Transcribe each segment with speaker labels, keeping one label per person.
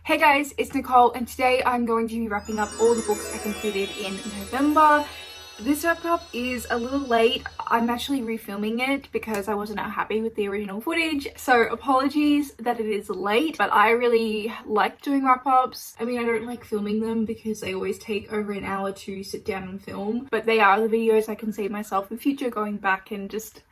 Speaker 1: Hey guys, it's Nicole and today I'm going to be wrapping up all the books I completed in November. This wrap up is a little late. I'm actually refilming it because I wasn't happy with the original footage, so apologies that it is late, but I really like doing wrap ups. I mean, I don't like filming them because they always take over an hour to sit down and film, but they are the videos I can see myself in future going back and just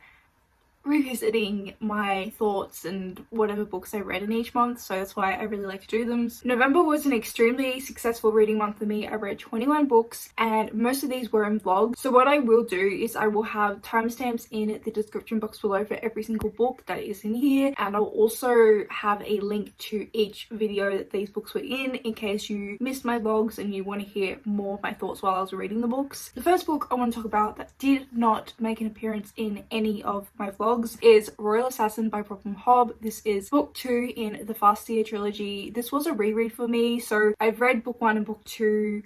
Speaker 1: revisiting my thoughts and whatever books I read in each month, so that's why I really like to do them. November was an extremely successful reading month for me. I read 21 books and most of these were in vlogs, so what I will do is I will have timestamps in the description box below for every single book that is in here, and I'll also have a link to each video that these books were in case you missed my vlogs and you want to hear more of my thoughts while I was reading the books. The first book I want to talk about that did not make an appearance in any of my vlogs is Royal Assassin by Hobb. This is book 2 in the Fast Year trilogy. This was a reread for me, so I've read book 1 and book 2,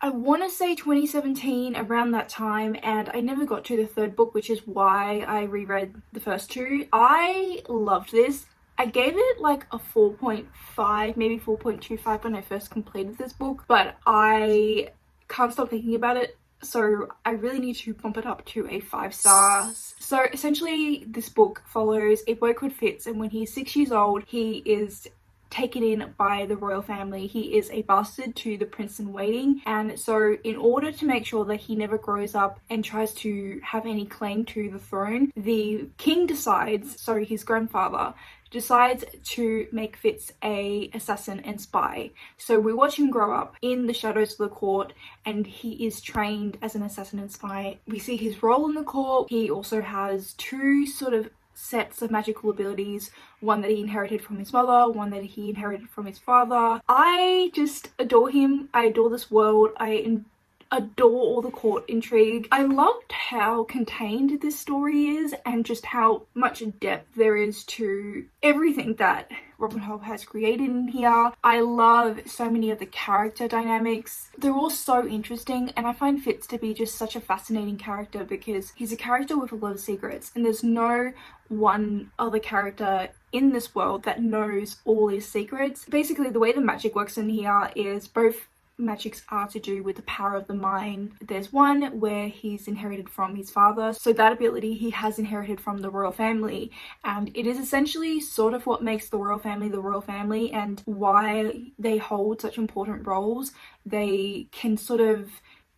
Speaker 1: I want to say 2017, around that time, and I never got to the third book, which is why I reread the first two. I loved this. I gave it like a 4.5, maybe 4.25 when I first completed this book, but I can't stop thinking about it. So I really need to bump it up to a 5 stars. So essentially this book follows a boy called Fitz, and when he's 6 years old he is taken in by the royal family. He is a bastard to the prince in waiting, and so in order to make sure that he never grows up and tries to have any claim to the throne, the king decides, sorry, his grandfather decides to make Fitz a assassin and spy. So we watch him grow up in the shadows of the court and he is trained as an assassin and spy. We see his role in the court. He also has two sort of sets of magical abilities, one that he inherited from his mother, one that he inherited from his father. I just adore him. I adore this world. I adore all the court intrigue. I loved how contained this story is and just how much depth there is to everything that Hobb has created in here. I love so many of the character dynamics. They're all so interesting, and I find Fitz to be just such a fascinating character because he's a character with a lot of secrets, and there's no one other character in this world that knows all his secrets. Basically, the way the magic works in here is both magics are to do with the power of the mind. There's one where he's inherited from his father, so that ability he has inherited from the royal family, and it is essentially sort of what makes the royal family and why they hold such important roles. They can sort of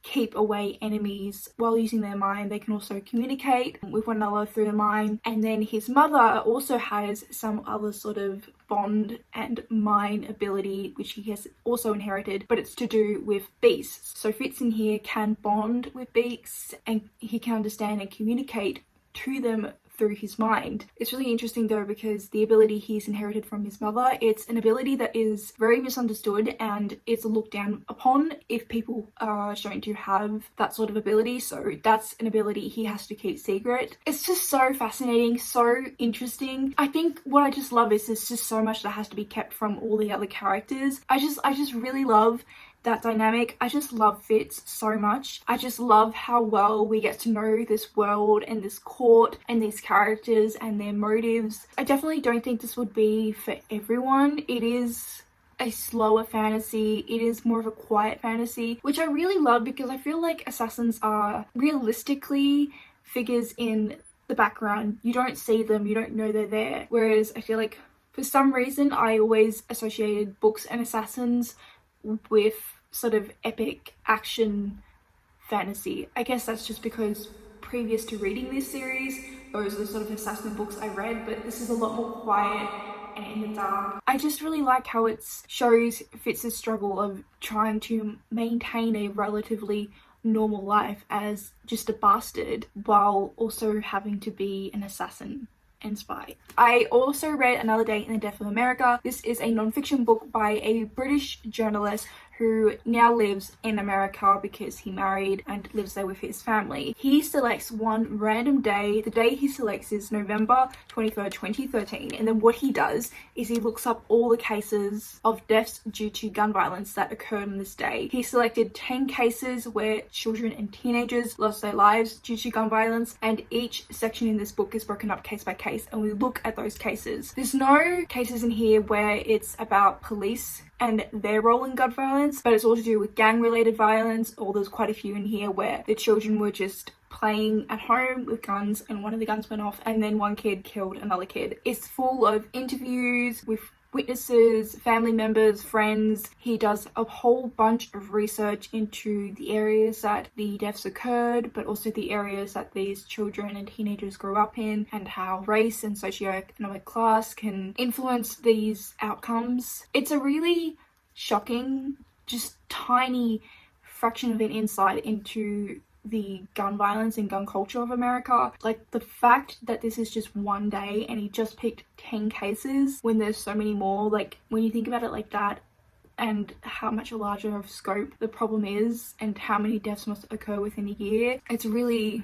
Speaker 1: keep away enemies while using their mind. They can also communicate with one another through the mind. And then his mother also has some other sort of bond and mind ability which he has also inherited, but it's to do with beasts. So Fitz in here can bond with beasts and he can understand and communicate to them through his mind. It's really interesting though because the ability he's inherited from his mother, it's an ability that is very misunderstood and it's looked down upon if people are shown to have that sort of ability, so that's an ability he has to keep secret. It's just so fascinating, so interesting. I think what I just love is there's just so much that has to be kept from all the other characters. I just really love that dynamic. I just love Fitz so much. I just love how well we get to know this world and this court and these characters and their motives. I definitely don't think this would be for everyone. It is a slower fantasy. It is more of a quiet fantasy, which I really love because I feel like assassins are realistically figures in the background. You don't see them, you don't know they're there. Whereas I feel like for some reason I always associated books and assassins with sort of epic action fantasy. I guess that's just because previous to reading this series, those are the sort of assassin books I read, but this is a lot more quiet and in the dark. I just really like how it shows Fitz's struggle of trying to maintain a relatively normal life as just a bastard while also having to be an assassin and spy. I also read Another Day in the Death of America. This is a non-fiction book by a British journalist who now lives in America because he married and lives there with his family. He selects one random day. The day he selects is November 23rd, 2013. And then what he does is he looks up all the cases of deaths due to gun violence that occurred on this day. He selected 10 cases where children and teenagers lost their lives due to gun violence, and each section in this book is broken up case by case, and we look at those cases. There's no cases in here where it's about police and their role in gun violence, but it's all to do with gang related violence, or there's quite a few in here where the children were just playing at home with guns and one of the guns went off and then one kid killed another kid. It's full of interviews with witnesses, family members, friends. He does a whole bunch of research into the areas that the deaths occurred, but also the areas that these children and teenagers grew up in, and how race and socioeconomic class can influence these outcomes. It's a really shocking, just tiny fraction of an insight into the gun violence and gun culture of America. Like, the fact that this is just one day and he just picked 10 cases when there's so many more, like, when you think about it like that, and how much a larger of scope the problem is and how many deaths must occur within a year, it's really,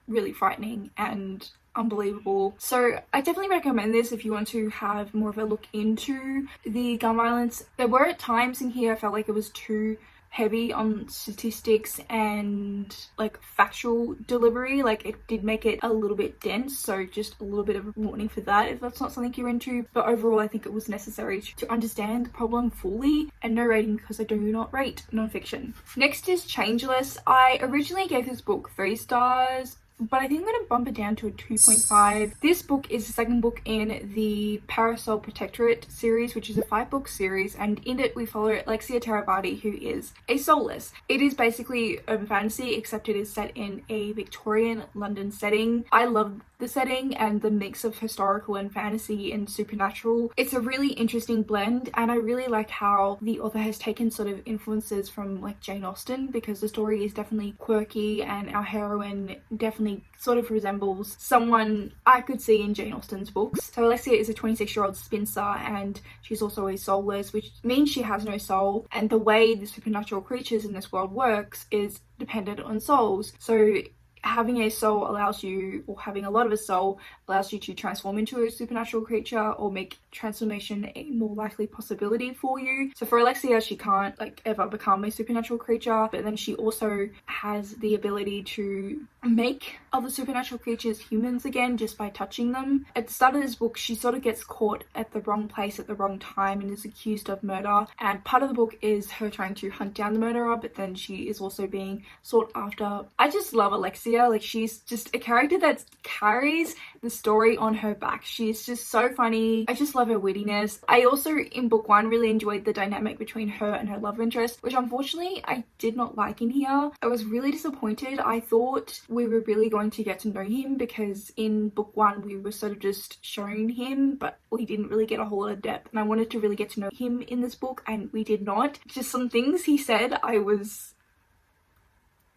Speaker 1: really frightening and unbelievable. So I definitely recommend this if you want to have more of a look into the gun violence. There were at times in here I felt like it was too heavy on statistics and like factual delivery. Like, it did make it a little bit dense, so just a little bit of a warning for that if that's not something you're into. But overall, I think it was necessary to understand the problem fully, and no rating because I do not rate non-fiction. Next is Changeless. I originally gave this book 3 stars, but I think I'm going to bump it down to a 2.5. This book is the second book in the Parasol Protectorate series, which is a 5-book series, and in it we follow Alexia Terabati, who is a soulless. It is basically urban fantasy, except it is set in a Victorian London setting. I love the setting and the mix of historical and fantasy and supernatural. It's a really interesting blend, and I really like how the author has taken sort of influences from like Jane Austen, because the story is definitely quirky and our heroine definitely sort of resembles someone I could see in Jane Austen's books. So Alexia is a 26-year-old spinster, and she's also a soulless, which means she has no soul, and the way the supernatural creatures in this world works is dependent on souls. So having a soul allows you, or having a lot of a soul allows you to transform into a supernatural creature or make transformation a more likely possibility for you. So for Alexia, she can't like ever become a supernatural creature, but then she also has the ability to make other supernatural creatures humans again just by touching them. At the start of this book, she sort of gets caught at the wrong place at the wrong time and is accused of murder, and part of the book is her trying to hunt down the murderer, but then she is also being sought after. I just love Alexia. Like, she's just a character that carries the story on her back. She's just so funny. I just love her wittiness. I also, in book 1, really enjoyed the dynamic between her and her love interest, which unfortunately I did not like in here. I was really disappointed. I thought we were really going to get to know him, because in book 1 we were sort of just shown him, but we didn't really get a whole lot of depth, and I wanted to really get to know him in this book, and we did not. Just some things he said I was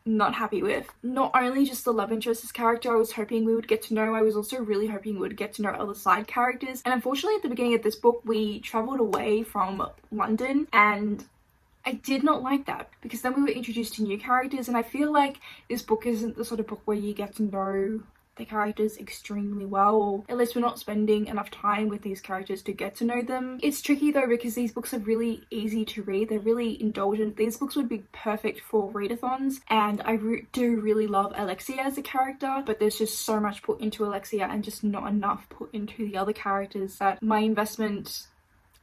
Speaker 1: not happy with. Not only just the love interest's character I was hoping we would get to know, I was also really hoping we would get to know other side characters. And unfortunately at the beginning of this book we travelled away from London, and I did not like that, because then we were introduced to new characters, and I feel like this book isn't the sort of book where you get to know the characters extremely well, or at least we're not spending enough time with these characters to get to know them. It's tricky though, because these books are really easy to read. They're really indulgent. These books would be perfect for readathons, and I do really love Alexia as a character, but there's just so much put into Alexia and just not enough put into the other characters that my investment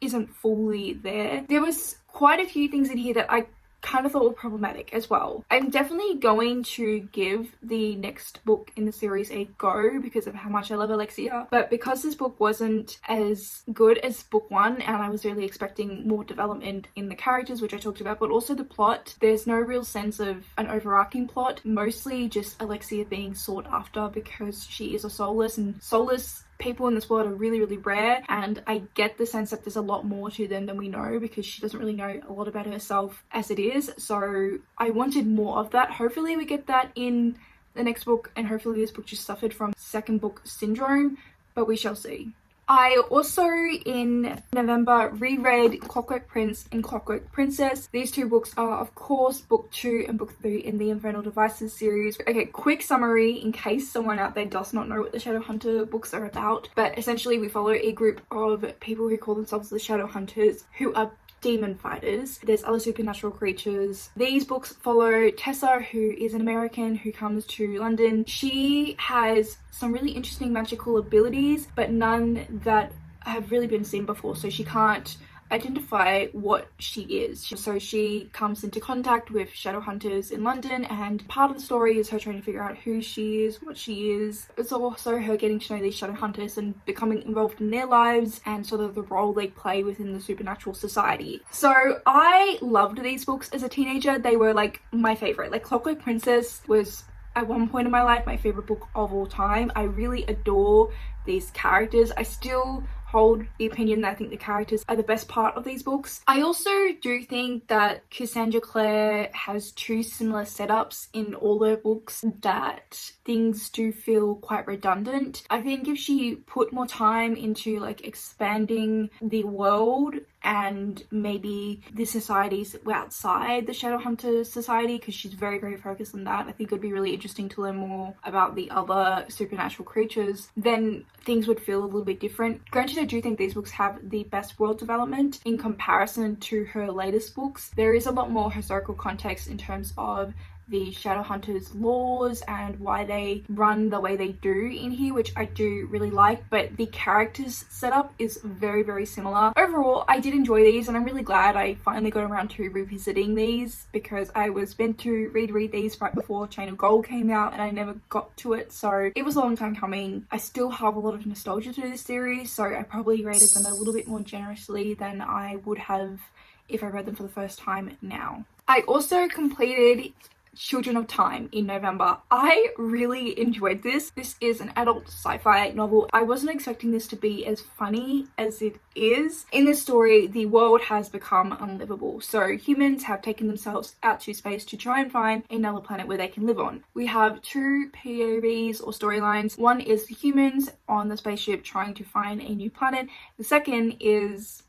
Speaker 1: isn't fully there. There was quite a few things in here that I kind of thought were problematic as well. I'm definitely going to give the next book in the series a go because of how much I love Alexia, but because this book wasn't as good as book 1 and I was really expecting more development in the characters, which I talked about, but also the plot, there's no real sense of an overarching plot, mostly just Alexia being sought after because she is a soulless, and soulless people in this world are really, really rare, and I get the sense that there's a lot more to them than we know, because she doesn't really know a lot about herself as it is. So I wanted more of that. Hopefully we get that in the next book, and hopefully this book just suffered from second book syndrome, but we shall see. I also, in November, reread Clockwork Prince and Clockwork Princess. These two books are, of course, book 2 and book 3 in the Infernal Devices series. Okay, quick summary in case someone out there does not know what the Shadowhunter books are about. But essentially, we follow a group of people who call themselves the Shadowhunters, who are demon fighters. There's other supernatural creatures. These books follow Tessa, who is an American who comes to London. She has some really interesting magical abilities, but none that have really been seen before, so she can't identify what she is. So she comes into contact with Shadowhunters in London, and part of the story is her trying to figure out who she is, what she is. It's also her getting to know these Shadowhunters and becoming involved in their lives and sort of the role they play within the supernatural society. So I loved these books as a teenager. They were like my favorite. Like Clockwork Princess was at one point in my life my favorite book of all time. I really adore these characters. I still hold the opinion that I think the characters are the best part of these books. I also do think that Cassandra Clare has two similar setups in all her books, that things do feel quite redundant. I think if she put more time into like expanding the world and maybe the societies outside the Shadowhunter society, because she's very, very focused on that, I think it would be really interesting to learn more about the other supernatural creatures, then things would feel a little bit different. Granted, I do think these books have the best world development in comparison to her latest books. There is a lot more historical context in terms of the Shadowhunters' laws and why they run the way they do in here, which I do really like, but the characters setup is very, very similar. Overall, I did enjoy these, and I'm really glad I finally got around to revisiting these, because I was meant to reread these right before Chain of Gold came out and I never got to it, so it was a long time coming. I still have a lot of nostalgia to this series, so I probably rated them a little bit more generously than I would have if I read them for the first time now. I also completed Children of Time in November. I really enjoyed this. This is an adult sci-fi novel. I wasn't expecting this to be as funny as it is. In this story, the world has become unlivable, so humans have taken themselves out to space to try and find another planet where they can live on. We have two POVs or storylines. One is the humans on the spaceship trying to find a new planet. The second is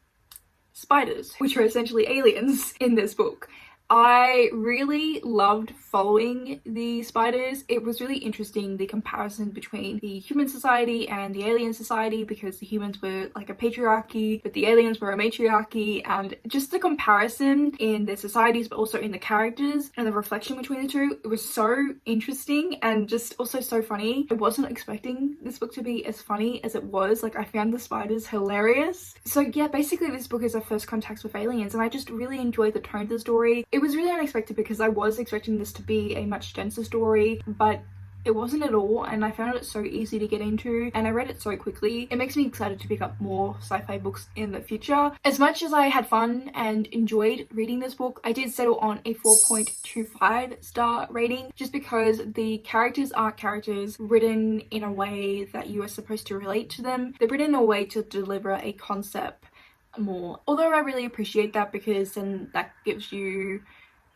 Speaker 1: spiders, which are essentially aliens in this book. I really loved following the spiders. It was really interesting, the comparison between the human society and the alien society, because the humans were like a patriarchy, but the aliens were a matriarchy, and just the comparison in their societies, but also in the characters and the reflection between the two. It was so interesting and just also so funny. I wasn't expecting this book to be as funny as it was. Like, I found the spiders hilarious. So yeah, basically this book is our first contact with aliens, and I just really enjoyed the tone of the story. It was really unexpected because I was expecting this to be a much denser story, but it wasn't at all, and I found it so easy to get into, and I read it so quickly. It makes me excited to pick up more sci-fi books in the future. As much as I had fun and enjoyed reading this book, I did settle on a 4.25 star rating, just because the characters are characters written in a way that you are supposed to relate to them. They're written in a way to deliver a concept more, although I really appreciate that, because then that gives you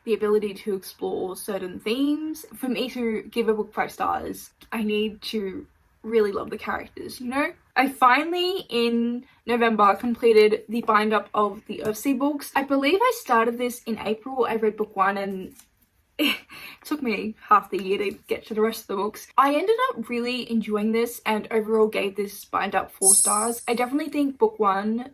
Speaker 1: the ability to explore certain themes. For me to give a book 5 stars, I need to really love the characters, you know? I finally, in November, completed the bind up of the Earthsea books. I believe I started this in April. I read book 1 and it took me half the year to get to the rest of the books. I ended up really enjoying this and overall gave this bind up 4 stars. I definitely think book 1,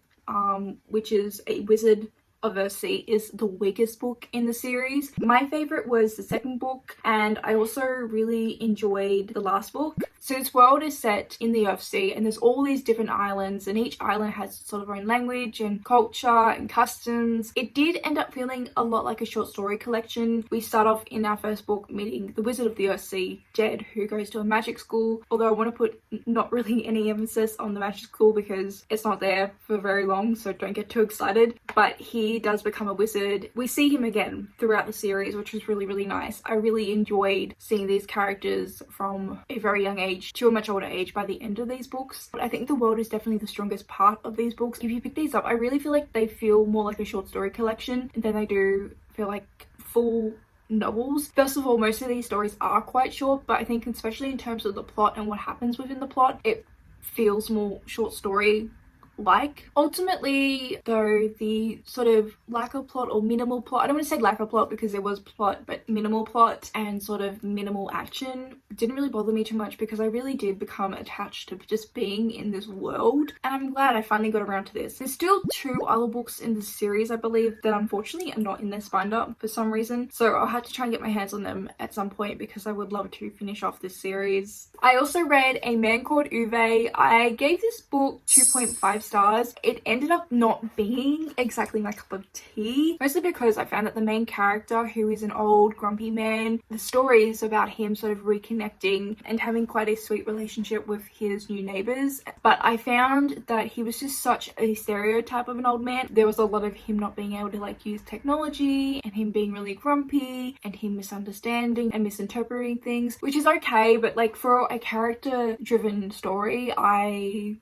Speaker 1: which is A Wizard of Earthsea, is the weakest book in the series. My favorite was the second book, and I also really enjoyed the last book. So this world is set in the Earthsea, and there's all these different islands, and each island has sort of their own language and culture and customs. It did end up feeling a lot like a short story collection. We start off in our first book meeting the Wizard of the Earthsea, Jade, who goes to a magic school, although I want to put not really any emphasis on the magic school because it's not there for very long, so don't get too excited. But he does become a wizard. We see him again throughout the series, which was really, really nice. I really enjoyed seeing these characters from a very young age to a much older age by the end of these books. But I think the world is definitely the strongest part of these books. If you pick these up, I really feel like they feel more like a short story collection than they do feel like full novels. First of all, most of these stories are quite short, but I think especially in terms of the plot and what happens within the plot, it feels more short story like. Ultimately, though, the sort of lack of plot or minimal plot, I don't want to say lack of plot because there was plot, but minimal plot and sort of minimal action didn't really bother me too much because I really did become attached to just being in this world, and I'm glad I finally got around to this. There's still 2 other books in this series, I believe, that unfortunately are not in this binder for some reason, so I'll have to try and get my hands on them at some point because I would love to finish off this series. I also read A Man Called Uwe. I gave this book 2.5 stars. It ended up not being exactly my cup of tea, mostly because I found that the main character, who is an old grumpy man, the story is about him sort of reconnecting and having quite a sweet relationship with his new neighbors, but I found that he was just such a stereotype of an old man. There was a lot of him not being able to like use technology, and him being really grumpy, and him misunderstanding and misinterpreting things, which is okay, but like for a character driven story, I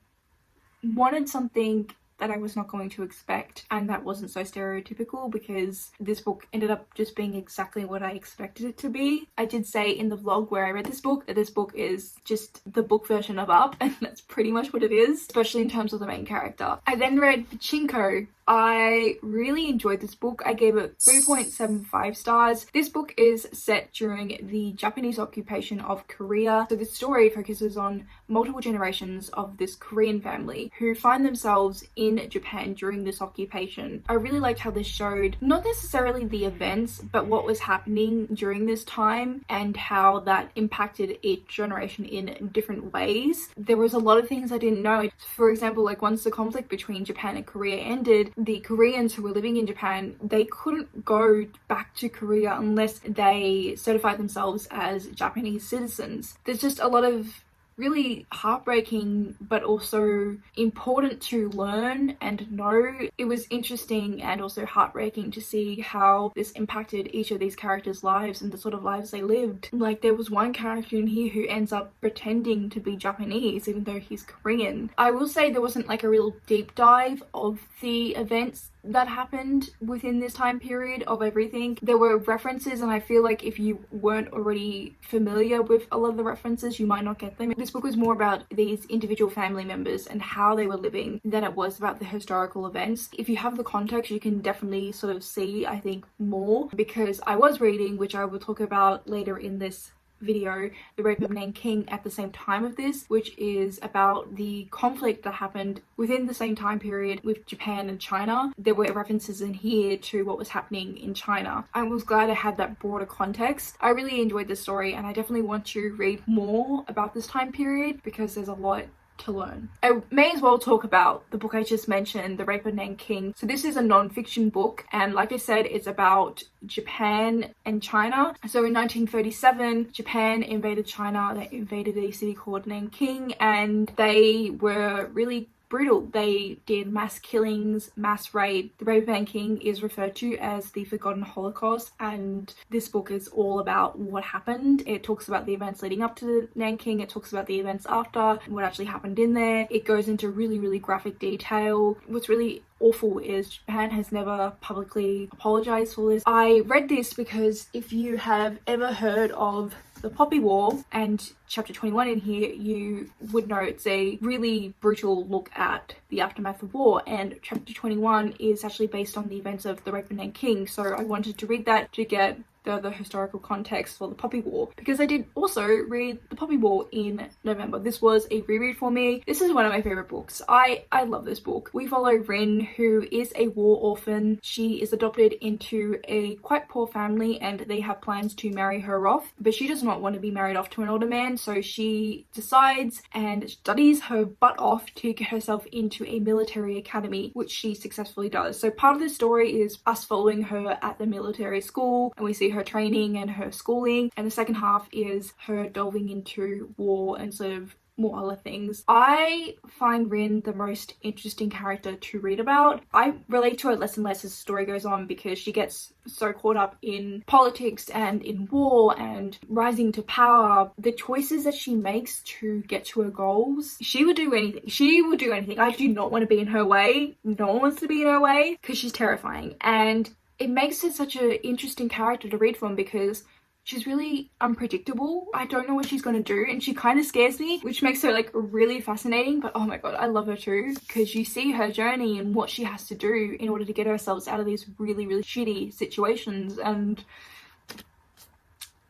Speaker 1: wanted something that I was not going to expect and that wasn't so stereotypical, because this book ended up just being exactly what I expected it to be. I did say in the vlog where I read this book that this book is just the book version of Up, and that's pretty much what it is, especially in terms of the main character. I then read Pachinko. I really enjoyed this book. I gave it 3.75 stars. This book is set during the Japanese occupation of Korea. So this story focuses on multiple generations of this Korean family who find themselves in Japan during this occupation. I really liked how this showed not necessarily the events, but what was happening during this time and how that impacted each generation in different ways. There was a lot of things I didn't know. For example, like once the conflict between Japan and Korea ended, the Koreans who were living in Japan, they couldn't go back to Korea unless they certified themselves as Japanese citizens. There's just a lot of really heartbreaking but also important to learn and know. It was interesting and also heartbreaking to see how this impacted each of these characters' lives and the sort of lives they lived. Like there was one character in here who ends up pretending to be Japanese even though he's Korean. I will say there wasn't like a real deep dive of the events that happened within this time period of everything. There were references, and I feel like if you weren't already familiar with a lot of the references, you might not get them. This book was more about these individual family members and how they were living than it was about the historical events. If you have the context, you can definitely sort of see, I think, more, because I was reading, which I will talk about later in this video, The Rape of Nanking at the same time of this, which is about the conflict that happened within the same time period with Japan and China. There were references in here to what was happening in China. I was glad I had that broader context. I really enjoyed this story, and I definitely want to read more about this time period because there's a lot to learn. I may as well talk about the book I just mentioned, The Rape of Nanking. So this is a non-fiction book, and like I said, it's about Japan and China. So in 1937, Japan invaded China. They invaded a city called Nanking, and they were really brutal. They did mass killings, mass rape. The Rape of Nanking is referred to as the Forgotten Holocaust, and this book is all about what happened. It talks about the events leading up to Nanking, it talks about the events after, what actually happened in there. It goes into really graphic detail. What's really awful is Japan has never publicly apologized for this. I read this because if you have ever heard of the Poppy War and chapter 21 in here, you would know it's a really brutal look at the aftermath of war, and chapter 21 is actually based on the events of the Rape of Nanking, so I wanted to read that to get the historical context for the Poppy War, because I did also read the Poppy War in November. This was a reread for me. This is one of my favorite books. I love this book. We follow Rin, who is a war orphan. She is adopted into a quite poor family and they have plans to marry her off, but she does not want to be married off to an older man, so she decides and studies her butt off to get herself into a military academy, which she successfully does. So part of the story is us following her at the military school, and we see her training and her schooling, and the second half is her delving into war and sort of more other things. I find Rin the most interesting character to read about. I relate to her less and less as the story goes on because she gets so caught up in politics and in war and rising to power. The choices that she makes to get to her goals, she would do anything. She would do anything. I do not want to be in her way. No one wants to be in her way because she's terrifying, and it makes her such an interesting character to read from because she's really unpredictable. I don't know what she's going to do, and she kind of scares me, which makes her like really fascinating. But oh my god, I love her too, because you see her journey and what she has to do in order to get herself out of these really shitty situations, and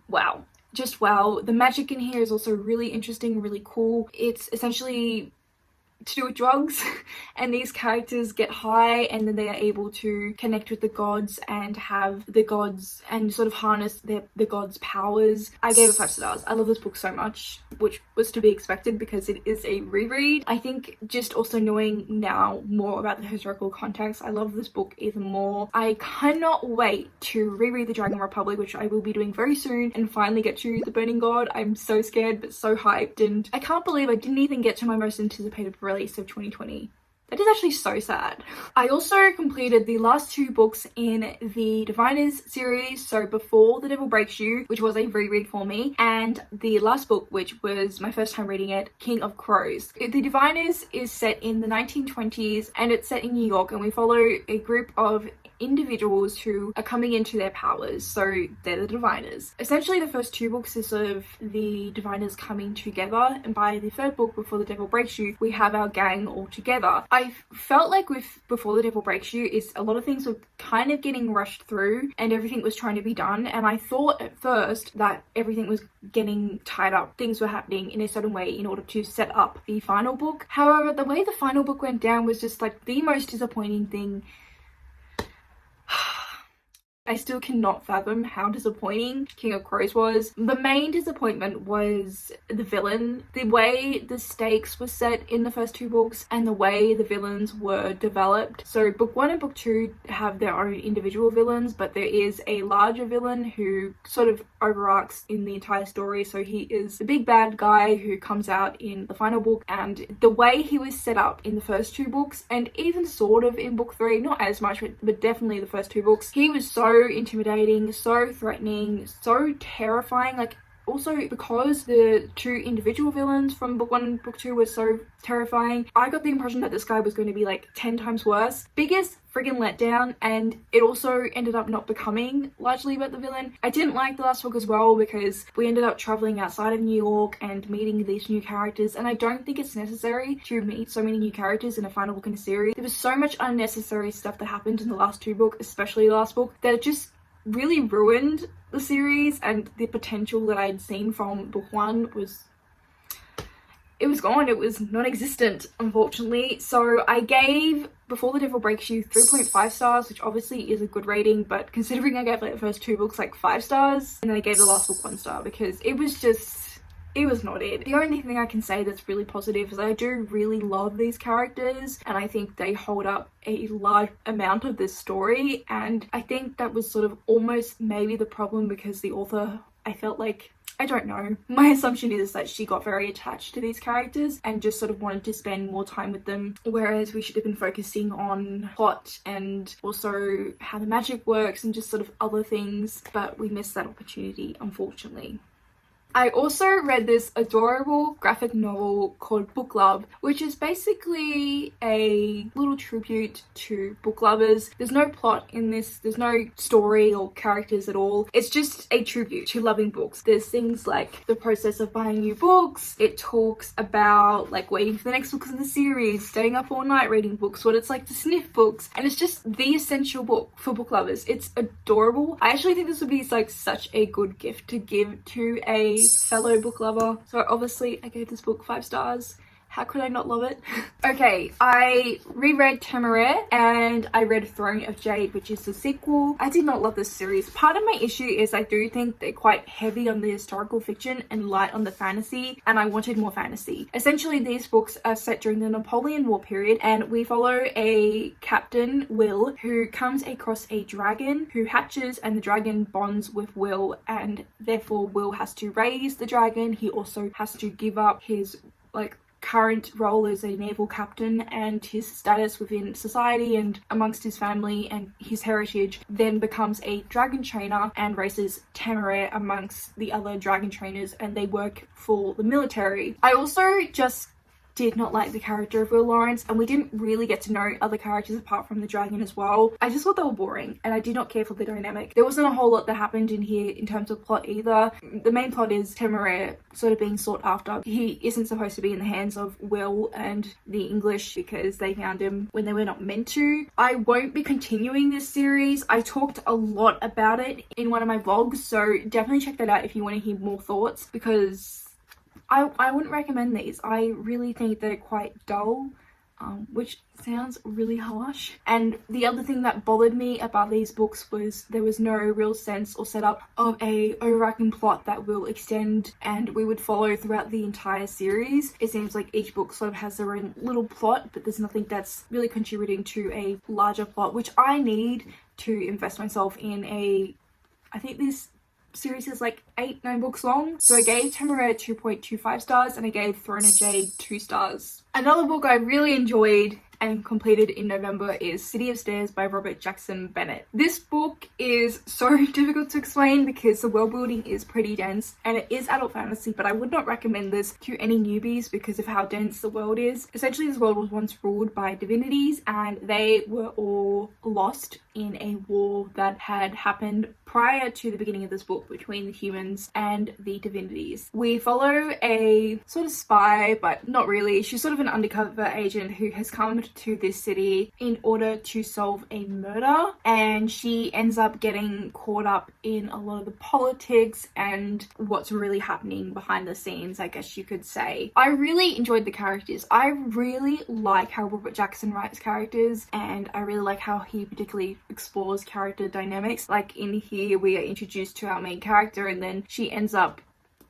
Speaker 1: wow, just wow. The magic in here is also really interesting, really cool. It's essentially to do with drugs and these characters get high and then they are able to connect with the gods and have the gods and sort of harness the gods' powers. I gave it 5 stars. I love this book so much, which was to be expected because it is a reread. I think just also knowing now more about the historical context, I love this book even more. I cannot wait to reread the Dragon Republic, which I will be doing very soon, and finally get to the Burning God. I'm so scared but so hyped, and I can't believe I didn't even get to my most anticipated release of 2020. That is actually so sad. I also completed the last 2 books in the Diviners series, so Before the Devil Breaks You, which was a reread for me, and the last book, which was my first time reading it, King of Crows. The Diviners is set in the 1920s and it's set in New York, and we follow a group of individuals who are coming into their powers, so they're the Diviners. Essentially the first 2 books is sort of the Diviners coming together, and by the 3rd book, Before the Devil Breaks You, we have our gang all together. I felt like with Before the Devil Breaks You, is a lot of things were kind of getting rushed through and everything was trying to be done, and I thought at first that everything was getting tied up, things were happening in a certain way in order to set up the final book. However, the way the final book went down was just like the most disappointing thing. I still cannot fathom how disappointing King of Crows was. The main disappointment was the villain. The way the stakes were set in the first 2 books and the way the villains were developed. So book 1 and book 2 have their own individual villains, but there is a larger villain who sort of overarches in the entire story. So he is the big bad guy who comes out in the final book, and the way he was set up in the first 2 books and even sort of in book 3, not as much, but definitely the first 2 books, he was so intimidating, so threatening, so terrifying. Like, also because the 2 individual villains from book 1 and book 2 were so terrifying, I got the impression that this guy was going to be like 10 times worse. Biggest friggin' letdown, and it also ended up not becoming largely about the villain. I didn't like the last book as well because we ended up traveling outside of New York and meeting these new characters, and I don't think it's necessary to meet so many new characters in a final book in a series. There was so much unnecessary stuff that happened in the last 2 books, especially the last book, that it just really ruined the series, and the potential that I had seen from book 1 was gone. It was non-existent, unfortunately. So I gave Before the Devil Breaks You 3.5 stars, which obviously is a good rating, but considering I gave like the first 2 books like 5 stars, and then I gave the last book 1 star because it was not it. The only thing I can say that's really positive is I do really love these characters, and I think they hold up a large amount of this story, and I think that was sort of almost maybe the problem because the author, I felt like, I don't know, my assumption is that she got very attached to these characters and just sort of wanted to spend more time with them, whereas we should have been focusing on plot and also how the magic works and just sort of other things, but we missed that opportunity, unfortunately. I also read this adorable graphic novel called Book Love, which is basically a little tribute to book lovers. There's no plot in this, there's no story or characters at all. It's just a tribute to loving books. There's things like the process of buying new books. It talks about like waiting for the next books in the series, staying up all night reading books, what it's like to sniff books, and it's just the essential book for book lovers. It's adorable. I actually think this would be like such a good gift to give to a fellow book lover. So obviously I gave this book 5 stars. How could I not love it? Okay, I reread Temeraire and I read Throne of Jade, which is the sequel. I did not love this series. Part of my issue is I do think they're quite heavy on the historical fiction and light on the fantasy, and I wanted more fantasy. Essentially, these books are set during the Napoleon War period, and we follow a captain, Will, who comes across a dragon who hatches, and the dragon bonds with Will, and therefore Will has to raise the dragon. He also has to give up his current role as a naval captain and his status within society and amongst his family and his heritage, then becomes a dragon trainer and races Temeraire amongst the other dragon trainers, and they work for the military. I also just did not like the character of Will Lawrence, and we didn't really get to know other characters apart from the dragon as well. I just thought they were boring, and I did not care for the dynamic. There wasn't a whole lot that happened in here in terms of plot either. The main plot is Temeraire sort of being sought after. He isn't supposed to be in the hands of Will and the English because they found him when they were not meant to. I won't be continuing this series. I talked a lot about it in one of my vlogs, so definitely check that out if you want to hear more thoughts, because I wouldn't recommend these. I really think they're quite dull, which sounds really harsh. And the other thing that bothered me about these books was there was no real sense or setup of a overarching plot that will extend and we would follow throughout the entire series. It seems like each book sort of has their own little plot, but there's nothing that's really contributing to a larger plot, which I need to invest myself in I think this series is like 8-9 books long. So I gave Temeraire 2.25 stars and I gave Throne of Jade 2 stars. Another book I really enjoyed and completed in November is City of Stairs by Robert Jackson Bennett. This book is so difficult to explain because the world building is pretty dense and it is adult fantasy, but I would not recommend this to any newbies because of how dense the world is. Essentially, this world was once ruled by divinities and they were all lost in a war that had happened prior to the beginning of this book between the humans and the divinities. We follow a sort of spy, but not really. She's sort of an undercover agent who has come to this city in order to solve a murder, and she ends up getting caught up in a lot of the politics and what's really happening behind the scenes, I guess you could say. I really enjoyed the characters. I really like how Robert Jackson writes characters, and I really like how he particularly explores character dynamics. Like in here we are introduced to our main character and then she ends up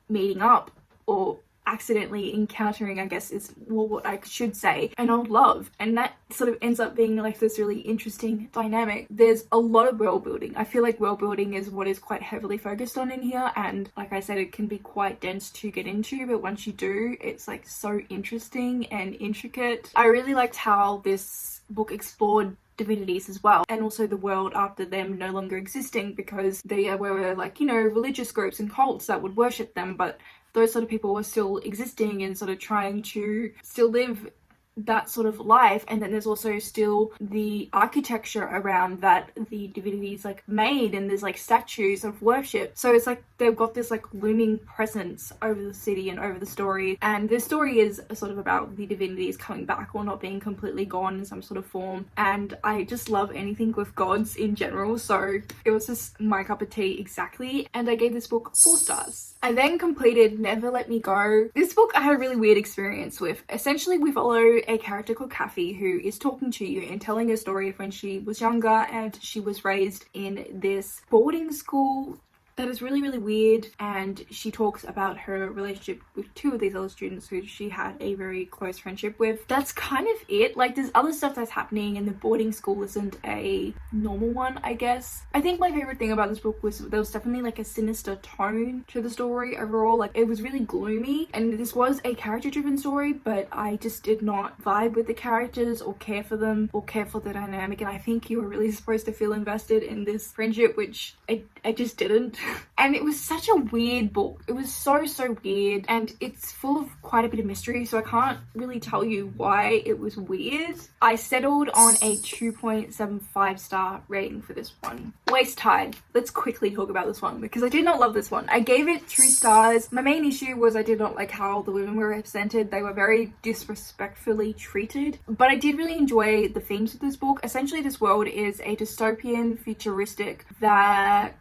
Speaker 1: meeting up or accidentally encountering, I guess is what I should say, an old love, and that sort of ends up being like this really interesting dynamic. There's a lot of world building. I feel like world building is what is quite heavily focused on in here, and like I said, it can be quite dense to get into, but once you do, it's like so interesting and intricate. I really liked how this book explored divinities as well, and also the world after them no longer existing, because there were like, you know, religious groups and cults that would worship them, but those sort of people were still existing and sort of trying to still live that sort of life. And then there's also still the architecture around that the divinities like made, and there's like statues of worship. So it's like they've got this like looming presence over the city and over the story, and this story is sort of about the divinities coming back or not being completely gone in some sort of form. And I just love anything with gods in general, so it was just my cup of tea exactly, and I gave this book 4 stars. I then completed Never Let Me Go. This book I had a really weird experience with. Essentially, we follow a character called Kathy who is talking to you and telling her story of when she was younger and she was raised in this boarding school that is really, really weird, and she talks about her relationship with 2 of these other students who she had a very close friendship with. That's kind of it. Like, there's other stuff that's happening, and the boarding school isn't a normal one, I guess. I think my favorite thing about this book was there was definitely like a sinister tone to the story overall. Like, it was really gloomy, and this was a character-driven story, but I just did not vibe with the characters or care for them or care for the dynamic, and I think you were really supposed to feel invested in this friendship, which I just didn't. And it was such a weird book. It was so weird, and it's full of quite a bit of mystery, so I can't really tell you why it was weird. I settled on a 2.75 star rating for this one. Waist Tide. Let's quickly talk about this one because I did not love this one. I gave it 2 stars. My main issue was I did not like how the women were represented. They were very disrespectfully treated, but I did really enjoy the themes of this book. Essentially, this world is a dystopian futuristic that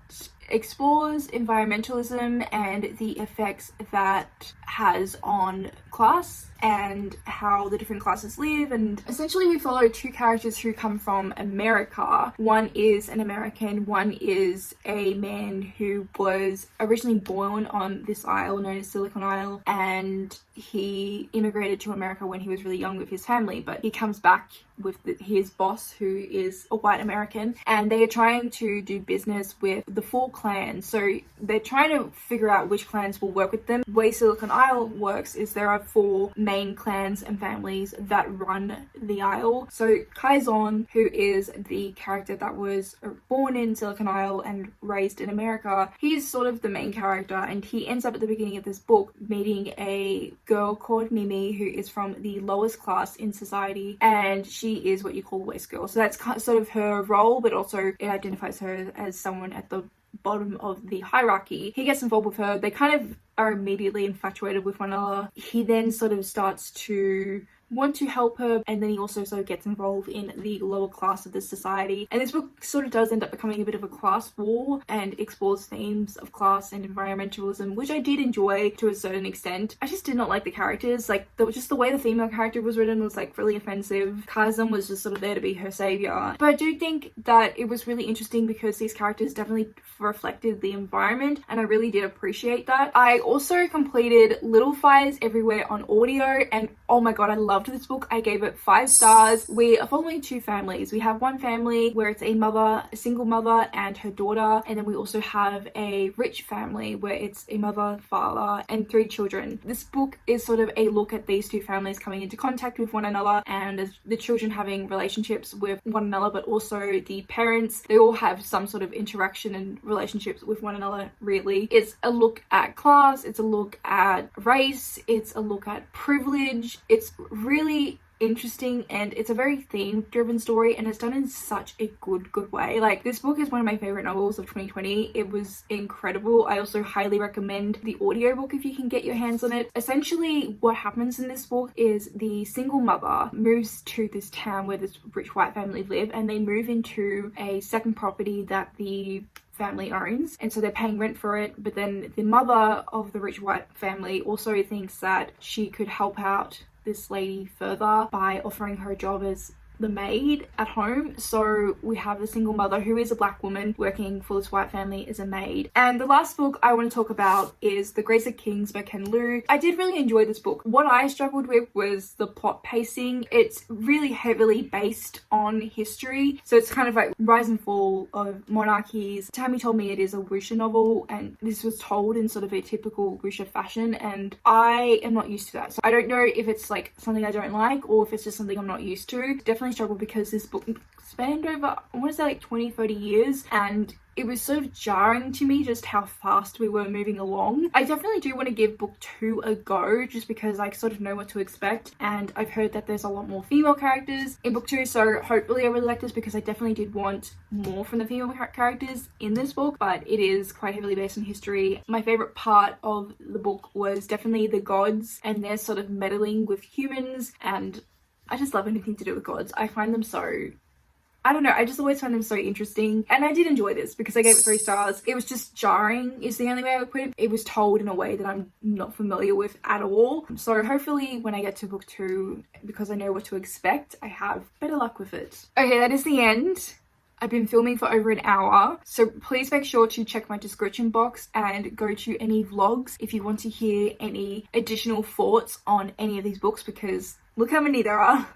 Speaker 1: explores environmentalism and the effects that has on class and how the different classes live. And essentially we follow 2 characters who come from America. One is an American, one is a man who was originally born on this isle known as Silicon Isle, and he immigrated to America when he was really young with his family, but he comes back with his boss who is a white American, and they are trying to do business with the 4 clans. So they're trying to figure out which clans will work with them. The way Silicon Isle works is there are 4 main clans and families that run the Isle. So Kaizon, who is the character that was born in Silicon Isle and raised in America, he's sort of the main character, and he ends up at the beginning of this book meeting a girl called Mimi who is from the lowest class in society, and she is what you call a waste girl. So that's sort of her role, but also it identifies her as someone at the bottom of the hierarchy. He gets involved with her. They kind of are immediately infatuated with one another. He then sort of starts to want to help her, and then he also sort of gets involved in the lower class of the society. And this book sort of does end up becoming a bit of a class war and explores themes of class and environmentalism, which I did enjoy to a certain extent. I just did not like the characters. Like, just the way the female character was written was like really offensive. Kazan was just sort of there to be her savior. But I do think that it was really interesting because these characters definitely reflected the environment, and I really did appreciate that. I also completed Little Fires Everywhere on audio, and oh my god, I loved this book. I gave it 5 stars. We are following 2 families. We have one family where it's a single mother and her daughter, and then we also have a rich family where it's a mother, father, and 3 children. This book is sort of a look at these 2 families coming into contact with one another, and the children having relationships with one another, but also the parents. They all have some sort of interaction and relationships with one another, really. It's a look at class, it's a look at race, it's a look at privilege. It's really interesting, and it's a very theme-driven story, and it's done in such a good way. Like, this book is one of my favorite novels of 2020. It was incredible. I also highly recommend the audiobook if you can get your hands on it. Essentially, what happens in this book is the single mother moves to this town where this rich white family live, and they move into a second property that the family owns, and so they're paying rent for it. But then the mother of the rich white family also thinks that she could help out this lady further by offering her a job as the maid at home. So we have the single mother, who is a black woman, working for this white family as a maid. And the last book I want to talk about is The Grace of Kings by Ken Liu. I did really enjoy this book. What I struggled with was the plot pacing. It's really heavily based on history, so it's kind of like rise and fall of monarchies. Tammy told me it is a wuxia novel, and this was told in sort of a typical wuxia fashion, and I am not used to that. So I don't know if it's like something I don't like, or if it's just something I'm not used to. Definitely struggled because this book spanned over, I want to say, like 20-30 years, and it was sort of jarring to me just how fast we were moving along. I definitely do want to give book 2 a go, just because I sort of know what to expect, and I've heard that there's a lot more female characters in book 2, so hopefully I really like this, because I definitely did want more from the female characters in this book, but it is quite heavily based on history. My favorite part of the book was definitely the gods and their sort of meddling with humans, and I just love anything to do with gods. I find them so, I don't know, I just always find them so interesting. And I did enjoy this because I gave it 3 stars. It was just jarring is the only way I would put it. It was told in a way that I'm not familiar with at all. So hopefully when I get to book 2, because I know what to expect, I have better luck with it. Okay, that is the end. I've been filming for over an hour, so please make sure to check my description box and go to any vlogs if you want to hear any additional thoughts on any of these books, because look how many there are.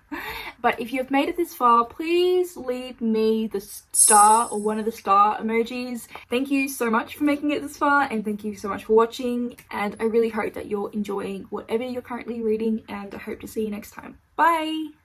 Speaker 1: But if you've made it this far, please leave me the star or one of the star emojis. Thank you so much for making it this far, and thank you so much for watching, and I really hope that you're enjoying whatever you're currently reading, and I hope to see you next time. Bye!